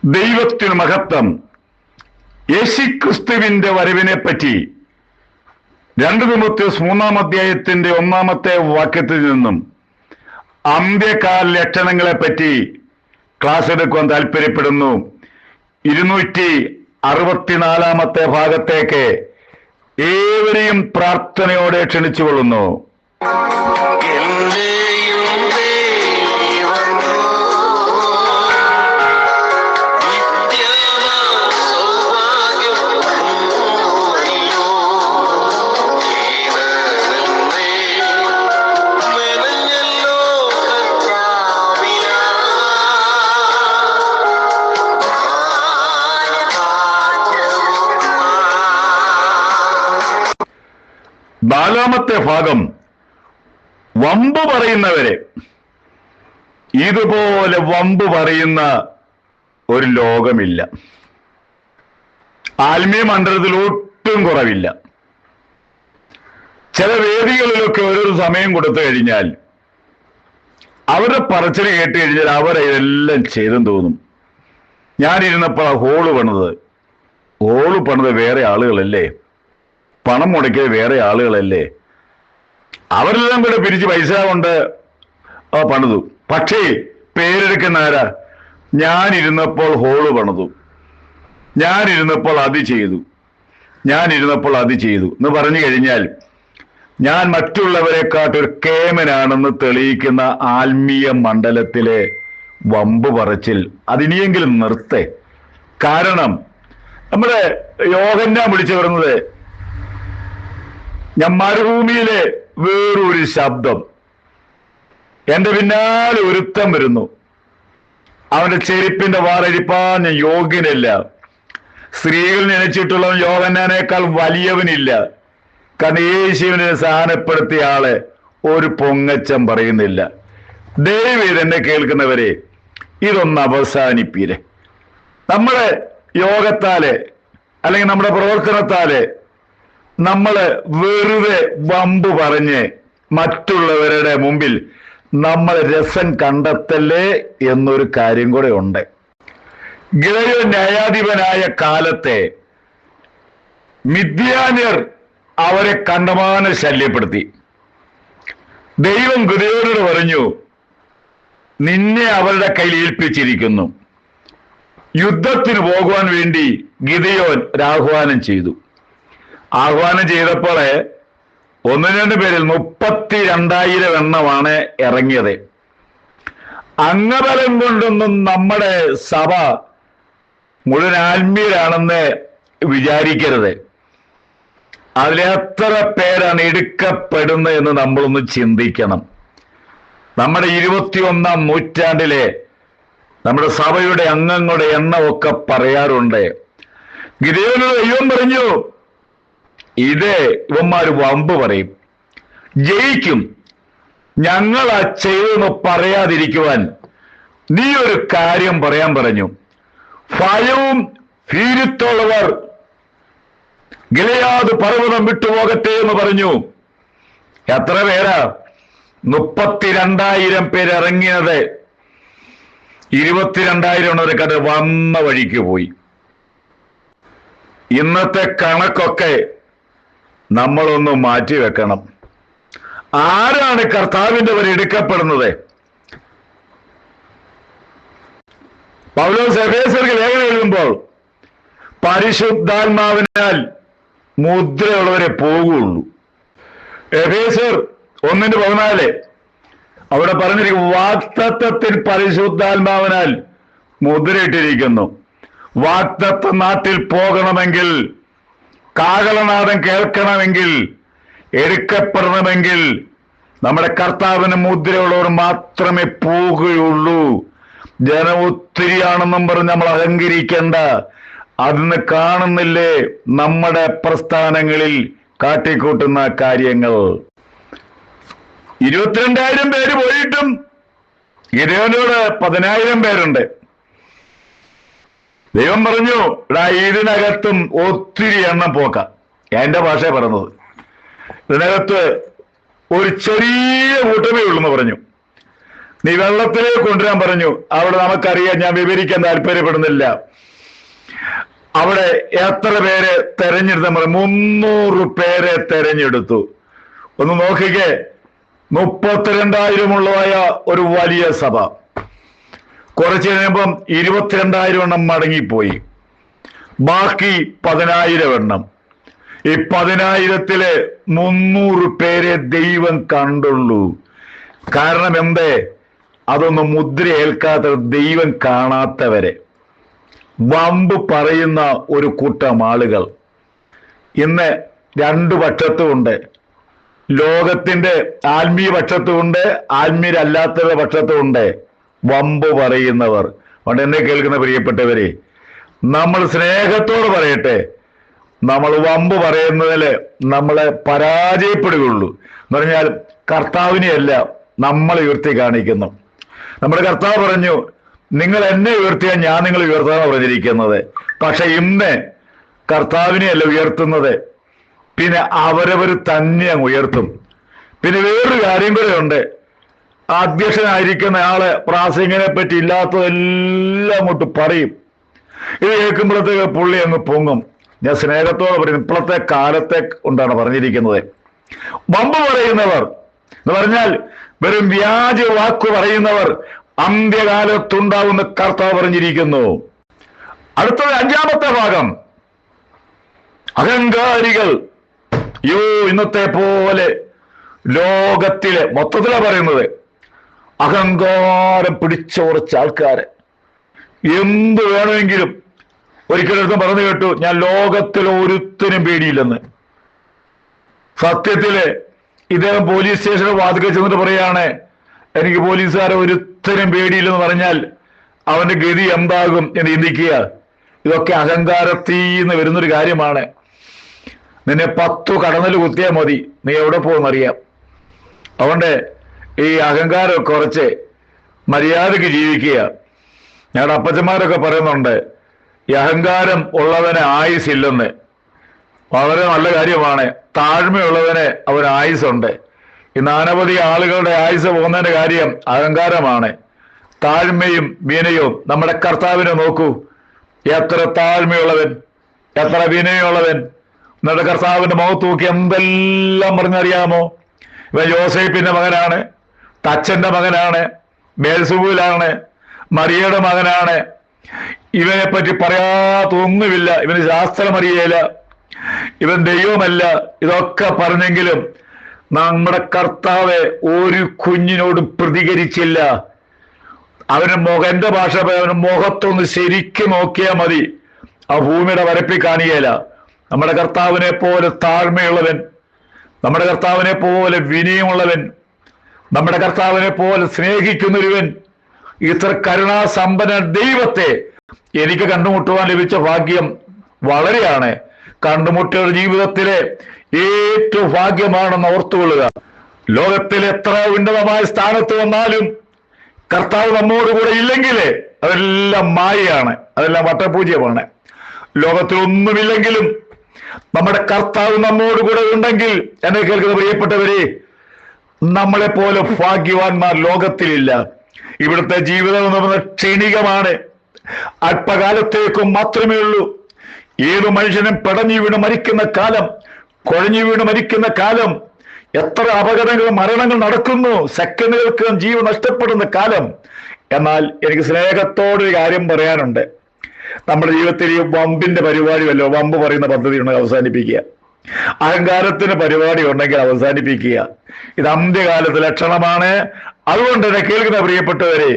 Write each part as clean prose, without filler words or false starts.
ദൈവത്തിന് മഹത്വം. യേശുക്രിസ്തുവിന്റെ വരവിനെ പറ്റി 2 തിമോഥെയോസ് 3-ാം അധ്യായത്തിന്റെ 1-ാമത്തെ വാക്യത്തിൽ നിന്നും അന്ത്യകാല ലക്ഷണങ്ങളെ പറ്റി ക്ലാസ് എടുക്കുവാൻ താല്പര്യപ്പെടുന്നു. 264-ാമത്തെ ഭാഗത്തേക്ക് ഏവരെയും പ്രാർത്ഥനയോടെ ക്ഷണിച്ചുകൊള്ളുന്നു. നാലാമത്തെ ഭാഗം, വമ്പ് പറയുന്നവരെ. ഇതുപോലെ വമ്പ് പറയുന്ന ഒരു ലോകമില്ല. ആത്മീയ മണ്ഡലത്തിൽ ഒട്ടും കുറവില്ല. ചില വേദികളിലൊക്കെ ഓരോ സമയം കൊടുത്തു കഴിഞ്ഞാൽ അവരുടെ പറച്ചിൽ കേട്ട് കഴിഞ്ഞാൽ അവരെല്ലാം ചെയ്തെന്ന് തോന്നും. ഞാനിരുന്നപ്പോൾ ഹോള് പണിത് വേറെ ആളുകളല്ലേ, പണം മുടക്കിയത് വേറെ ആളുകളല്ലേ, അവരെല്ലാം കൂടെ പിരിച്ച് പൈസ കൊണ്ട് പണിതു. പക്ഷേ പേരെടുക്കുന്ന ആരാ? ഞാനിരുന്നപ്പോൾ ഹോള് പണിതു, ഞാനിരുന്നപ്പോൾ അത് ചെയ്തു എന്ന് പറഞ്ഞു കഴിഞ്ഞാൽ ഞാൻ മറ്റുള്ളവരെക്കാട്ടൊരു കേമനാണെന്ന് തെളിയിക്കുന്ന ആത്മീയ മണ്ഡലത്തിലെ വമ്പ് പറച്ചിൽ അതിനിയെങ്കിലും നിർത്തേ. കാരണം നമ്മുടെ യോഹന്നാൻ വിളിച്ചു പറയുന്നത്, ഞാൻ മരുഭൂമിയിലെ വേറൊരു ശബ്ദം, എന്റെ പിന്നാലെ ഒരുത്തം വരുന്നു, അവന്റെ ചെരുപ്പിന്റെ വാറഴിപ്പാൻ ഞാൻ യോഗ്യനല്ല. സ്ത്രീകൾ നനച്ചിട്ടുള്ളവൻ യോഹന്നാനേക്കാൾ വലിയവനില്ല. കാരണം യേശുവിനെ സ്ഥാനപ്പെടുത്തിയ ആളെ ഒരു പൊങ്ങച്ചം പറയുന്നില്ല. ദയവേത് എന്നെ കേൾക്കുന്നവരെ, ഇതൊന്ന് അവസാനിപ്പീരെ. നമ്മുടെ യോഗത്താലെ അല്ലെങ്കിൽ നമ്മുടെ പ്രവർത്തനത്താലെ നമ്മള് വെറുതെ വമ്പ് പറഞ്ഞ് മറ്റുള്ളവരുടെ മുമ്പിൽ നമ്മൾ രസം കണ്ടെത്തല്ലേ എന്നൊരു കാര്യം കൂടെ ഉണ്ട്. ഗിദെയോൻ ന്യായാധിപനായ കാലത്തെ മിദ്യാന്യർ അവരെ കണ്ടമാനം ശല്യപ്പെടുത്തി. ദൈവം ഗിദെയോനോട് പറഞ്ഞു, നിന്നെ അവരുടെ കയ്യിൽ ഏൽപ്പിച്ചിരിക്കുന്നു. യുദ്ധത്തിന് പോകുവാൻ വേണ്ടി ഗിദെയോൻ ആഹ്വാനം ചെയ്തപ്പോൾ 1-2 പേരിൽ 32,000 എണ്ണമാണ് ഇറങ്ങിയത്. അംഗബലം കൊണ്ടൊന്നും നമ്മുടെ സഭ മുഴുവൻ ആത്മീയരാണെന്ന് വിചാരിക്കരുത്. അതിലെത്ര പേരാണ് എടുക്കപ്പെടുന്നത് എന്ന് നമ്മളൊന്ന് ചിന്തിക്കണം. നമ്മുടെ 21-ാം നൂറ്റാണ്ടിലെ നമ്മുടെ സഭയുടെ അംഗങ്ങളുടെ എണ്ണമൊക്കെ പറയാറുണ്ട്. ഗിദെയോനോട് ദൈവം പറഞ്ഞു, ഇവന്മാര് വമ്പ് പറയും, ജയിക്കും, ഞങ്ങളാ ചെയ്തെന്ന് പറയാതിരിക്കുവാൻ നീ ഒരു കാര്യം പറയാൻ പറഞ്ഞു. ഭയവും ഭീരുത്വമുള്ളവർ ഗിലെയാദ് പർവ്വതം വിട്ടുപോകട്ടെ എന്ന് പറഞ്ഞു. എത്ര പേരാ? 32,000 പേര് ഇറങ്ങിയത്. 22,000 കണ്ട് വന്ന വഴിക്ക് പോയി. ഇന്നത്തെ കണക്കൊക്കെ നമ്മളൊന്ന് മാറ്റിവെക്കണം. ആരാണ് കർത്താവിന്റെ വരെ എടുക്കപ്പെടുന്നത്? പൗലോസ് എഫേസ്യർക്ക് ലേഖനം എഴുതുമ്പോൾ പരിശുദ്ധാത്മാവിനാൽ മുദ്രയുള്ളവരെ പോകുള്ളൂ. എഫേസ്യർ 1:14 അവിടെ പറഞ്ഞിരിക്കും, വാഗ്ദത്തത്തിൽ പരിശുദ്ധാത്മാവിനാൽ മുദ്രയിട്ടിരിക്കുന്നു. വാഗ്ദത്ത നാട്ടിൽ പോകണമെങ്കിൽ, കാഹളനാദം കേൾക്കണമെങ്കിൽ, എടുക്കപ്പെടണമെങ്കിൽ നമ്മുടെ കർത്താവിന് മുദ്രയുള്ളവർ മാത്രമേ പോകുകയുള്ളൂ. ജനം ഒത്തിരിയാണെന്നും പറഞ്ഞ് നമ്മൾ അഹങ്കരിക്കേണ്ട. അതിന് കാണുന്നില്ലേ നമ്മുടെ പ്രസ്ഥാനങ്ങളിൽ കാട്ടിക്കൂട്ടുന്ന കാര്യങ്ങൾ. 22,000 പേര് പോയിട്ടും ഗിദെയോനോട് 10,000 പേരുണ്ട്. ദൈവം പറഞ്ഞു, ഇതിനകത്തും ഒത്തിരി എണ്ണം പോക്കാം. എന്റെ ഭാഷ പറഞ്ഞത്, ഇതിനകത്ത് ഒരു ചെറിയ കൂട്ടമേ ഉള്ളൂ എന്ന് പറഞ്ഞു. നീ വെള്ളത്തിലേക്ക് കൊണ്ടുവരാൻ പറഞ്ഞു. അവിടെ നമുക്കറിയാം, ഞാൻ വിവരിക്കാൻ താല്പര്യപ്പെടുന്നില്ല. അവിടെ എത്ര പേരെ തെരഞ്ഞെടുത്ത 300 പേരെ തെരഞ്ഞെടുത്തു. ഒന്ന് നോക്കിക്കേ, 32,000 ഒരു വലിയ സഭ. കുറച്ച് കഴിയുമ്പം 22,000 എണ്ണം മടങ്ങിപ്പോയി. ബാക്കി 10,000 എണ്ണം. ഈ 10,000-ത്തില് 300 പേരെ ദൈവം കണ്ടുള്ളൂ. കാരണം എന്തേ? അതൊന്നും മുദ്ര ഏൽക്കാത്ത, ദൈവം കാണാത്തവരെ, വമ്പ് പറയുന്ന ഒരു കൂട്ടം ആളുകൾ ഇന്ന് 2 പക്ഷത്തുമുണ്ട്. ലോകത്തിന്റെ ആത്മീയ പക്ഷത്തുമുണ്ട്, ആത്മീയരല്ലാത്തവരുടെ പക്ഷത്തുമുണ്ട് വമ്പ് പറയുന്നവർ. അതുകൊണ്ട് എന്നെ കേൾക്കുന്ന പ്രിയപ്പെട്ടവരെ, നമ്മൾ സ്നേഹത്തോട് പറയട്ടെ, നമ്മൾ വമ്പ് പറയുന്നതിൽ നമ്മളെ പരാജയപ്പെടുകയുള്ളൂ. എന്ന് പറഞ്ഞാൽ കർത്താവിനെയല്ല നമ്മൾ ഉയർത്തി കാണിക്കുന്നു. നമ്മുടെ കർത്താവ് പറഞ്ഞു, നിങ്ങൾ എന്നെ ഉയർത്തിയാൽ ഞാൻ നിങ്ങളെ ഉയർത്താനാണ് പറഞ്ഞിരിക്കുന്നത്. പക്ഷെ ഇന്ന് കർത്താവിനെയല്ല ഉയർത്തുന്നത്, പിന്നെ അവരവർ തന്നെ അങ്ങ് ഉയർത്തും. പിന്നെ വേറൊരു കാര്യം കൂടെ ഉണ്ട്. അധ്യക്ഷനായിരിക്കുന്ന ആള് പ്രാസംഗികനെ പറ്റി ഇല്ലാത്തതെല്ലാം അങ്ങോട്ട് പറയും. ഇത് കേൾക്കുമ്പോഴത്തേക്ക് പുള്ളി അങ്ങ് പൊങ്ങും. ഞാൻ സ്നേഹത്തോടെ പറയും, ഇപ്പോഴത്തെ കാലത്തെ കൊണ്ടാണ് പറഞ്ഞിരിക്കുന്നത്. വമ്പ് പറയുന്നവർ എന്ന് പറഞ്ഞാൽ വെറും വ്യാജ വാക്കു പറയുന്നവർ അന്ത്യകാലത്തുണ്ടാവുന്ന കർത്താവ് പറഞ്ഞിരിക്കുന്നു. അടുത്തത് 5-ാമത്തെ ഭാഗം, അഹങ്കാരികൾ. ഇന്നത്തെ പോലെ ലോകത്തിലെ മൊത്തത്തിലാണ് പറയുന്നത്. അഹങ്കാരം പിടിച്ച കുറച്ച് ആൾക്കാര് എന്ത് വേണമെങ്കിലും. ഒരിക്കലും പറഞ്ഞു കേട്ടു, ഞാൻ ലോകത്തിൽ ഒരുത്തനും പേടിയില്ലെന്ന്. സത്യത്തില് ഇദ്ദേഹം പോലീസ് സ്റ്റേഷനിൽ വാതിക്കെ ചെന്നിട്ട് പറയാണ്, എനിക്ക് പോലീസുകാരെ ഒരുത്തരും പേടിയില്ലെന്ന് പറഞ്ഞാൽ അവന്റെ ഗതി എന്താകും എന്ന് ചിന്തിക്കുക. ഇതൊക്കെ അഹങ്കാരത്തിന്ന് വരുന്നൊരു കാര്യമാണ്. നിന്നെ 10 കടന്നൽ കുത്തിയാൽ മതി, നീ എവിടെ പോകുമെന്നറിയാം. അതുകൊണ്ട് ഈ അഹങ്കാരം കുറച്ച് മര്യാദക്ക് ജീവിക്കുക. ഞങ്ങളുടെ അപ്പച്ചന്മാരൊക്കെ പറയുന്നുണ്ട്, ഈ അഹങ്കാരം ഉള്ളവന് ആയുസില്ലെന്ന്. വളരെ നല്ല കാര്യമാണ്. താഴ്മയുള്ളവന് അവന് ആയുസുണ്ട്. ഇന്ന് അനവധി ആളുകളുടെ ആയുസ് പോകുന്നതിന്റെ കാര്യം അഹങ്കാരമാണ്. താഴ്മയും വിനയവും. നമ്മുടെ കർത്താവിനെ നോക്കൂ, എത്ര താഴ്മയുള്ളവൻ, എത്ര വിനയമുള്ളവൻ. നമ്മുടെ കർത്താവിന്റെ മുഖത്ത് നോക്കി എന്തെല്ലാം പറഞ്ഞറിയാമോ? ഇവൻ യോസേപ്പിന്റെ മകനാണ്, തച്ചന്റെ മകനാണ്, ബേൽസബൂലാണ്, മറിയയുടെ മകനാണ്. ഇവനെ പറ്റി പറയാത്തൊന്നുമില്ല. ഇവന് ശാസ്ത്രം അറിയില്ല, ഇവൻ ദൈവമല്ല. ഇതൊക്കെ പറഞ്ഞെങ്കിലും നമ്മുടെ കർത്താവ് ഒരു കുഞ്ഞിനോടും പ്രതികരിച്ചില്ല. എന്റെ ഭാഷ, അവന് മുഖത്തൊന്ന് ശരിക്കും നോക്കിയാൽ മതി, ആ ഭൂമിയുടെ വരപ്പിൽ കാണുകയില്ല. നമ്മുടെ കർത്താവിനെ പോലെ താഴ്മയുള്ളവൻ, നമ്മുടെ കർത്താവിനെ പോലെ വിനയമുള്ളവൻ, നമ്മുടെ കർത്താവിനെ പോലെ സ്നേഹിക്കുന്നൊരുവൻ, ഇത്ര കരുണാസമ്പന്ന ദൈവത്തെ എനിക്ക് കണ്ടുമുട്ടുവാൻ ലഭിച്ച ഭാഗ്യം വളരെയാണ്. കണ്ടുമുട്ടിയ ജീവിതത്തിലെ ഏറ്റവും ഭാഗ്യമാണെന്ന് ഓർത്തുകൊള്ളുക. ലോകത്തിൽ എത്ര ഉന്നതമായ സ്ഥാനത്ത് വന്നാലും കർത്താവ് നമ്മോടുകൂടെ ഇല്ലെങ്കിൽ അതെല്ലാം മായയാണ്, അതെല്ലാം വട്ടപൂജ്യമാണ്. ലോകത്തിലൊന്നുമില്ലെങ്കിലും നമ്മുടെ കർത്താവ് നമ്മോടുകൂടെ ഉണ്ടെങ്കിൽ, എന്നെ കേൾക്കുന്ന പ്രിയപ്പെട്ടവരെ, നമ്മളെ പോലെ ഭാഗ്യവാന്മാർ ലോകത്തിലില്ല. ഇവിടുത്തെ ജീവിതം എന്ന് പറയുന്നത് ക്ഷണികമാണ്, അല്പകാലത്തേക്കും മാത്രമേ ഉള്ളൂ. ഏതു മനുഷ്യനും പിടഞ്ഞു വീണ് മരിക്കുന്ന കാലം, കുഴഞ്ഞു വീണ് മരിക്കുന്ന കാലം, എത്ര അപകടങ്ങൾ, മരണങ്ങൾ നടക്കുന്നു, സെക്കൻഡുകൾക്ക് ജീവൻ നഷ്ടപ്പെടുന്ന കാലം. എന്നാൽ എനിക്ക് സ്നേഹത്തോടൊരു കാര്യം പറയാനുണ്ട്. നമ്മുടെ ജീവിതത്തിൽ ഈ വമ്പിന്റെ പരിപാടി വല്ലോ, വമ്പ് പറയുന്ന പദ്ധതി ഉണ്ടെങ്കിൽ അവസാനിപ്പിക്കുക. അഹങ്കാരത്തിന് പരിപാടി ഉണ്ടെങ്കിൽ അവസാനിപ്പിക്കുക. ഇത് അന്ത്യകാലത്ത് ലക്ഷണമാണ്. അതുകൊണ്ട് തന്നെ കേൾക്കുന്ന പ്രിയപ്പെട്ടവരെ,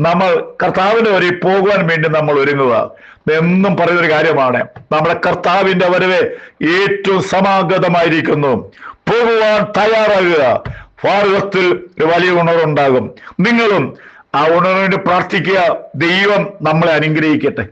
നമ്മൾ കർത്താവിന്റെ വരെ പോകുവാൻ വേണ്ടി നമ്മൾ ഒരുങ്ങുക. എന്നും പറയുന്നൊരു കാര്യമാണ്, നമ്മുടെ കർത്താവിന്റെ വരവ് ഏറ്റവും സമാഗതമായിരിക്കുന്നു. പോകുവാൻ തയ്യാറാകുക. ഭാരതത്തിൽ ഒരു വലിയ ഉണർവുണ്ടാകും. നിങ്ങളും ആ ഉണർവിന് പ്രാർത്ഥിക്കുക. ദൈവം നമ്മളെ അനുഗ്രഹിക്കട്ടെ.